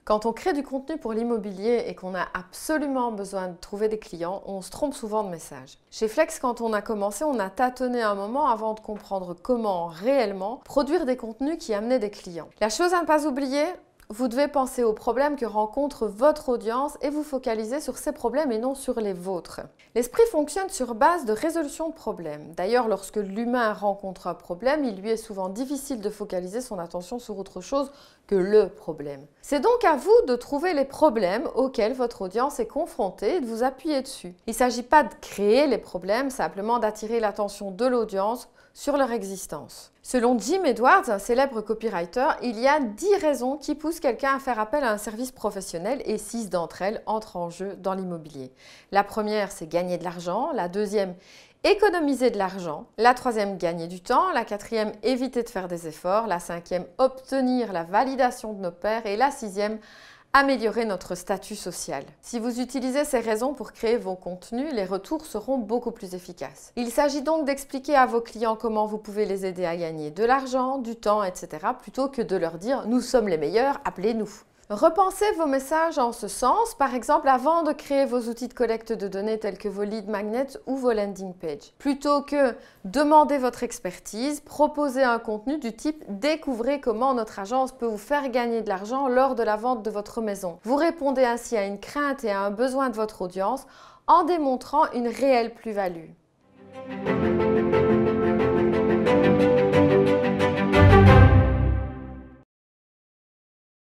Quand on crée du contenu pour l'immobilier et qu'on a absolument besoin de trouver des clients, on se trompe souvent de message. Chez Flex, quand on a commencé, on a tâtonné un moment avant de comprendre comment réellement produire des contenus qui amenaient des clients. La chose à ne pas oublier, vous devez penser aux problèmes que rencontre votre audience et vous focaliser sur ces problèmes et non sur les vôtres. L'esprit fonctionne sur base de résolution de problèmes. D'ailleurs, lorsque l'humain rencontre un problème, il lui est souvent difficile de focaliser son attention sur autre chose que le problème. C'est donc à vous de trouver les problèmes auxquels votre audience est confrontée et de vous appuyer dessus. Il ne s'agit pas de créer les problèmes, simplement d'attirer l'attention de l'audience sur leur existence. Selon Jim Edwards, un célèbre copywriter, il y a 10 raisons qui poussent quelqu'un à faire appel à un service professionnel et 6 d'entre elles entrent en jeu dans l'immobilier. La première, c'est gagner de l'argent. La deuxième, économiser de l'argent. La troisième, gagner du temps. La quatrième, éviter de faire des efforts. La cinquième, obtenir la validation de nos pairs. Et la sixième, améliorer notre statut social. Si vous utilisez ces raisons pour créer vos contenus, les retours seront beaucoup plus efficaces. Il s'agit donc d'expliquer à vos clients comment vous pouvez les aider à gagner de l'argent, du temps, etc. plutôt que de leur dire « nous sommes les meilleurs, appelez-nous ». Repensez vos messages en ce sens, par exemple avant de créer vos outils de collecte de données tels que vos lead magnets ou vos landing pages. Plutôt que demander votre expertise, proposez un contenu du type « Découvrez comment notre agence peut vous faire gagner de l'argent lors de la vente de votre maison ». Vous répondez ainsi à une crainte et à un besoin de votre audience en démontrant une réelle plus-value.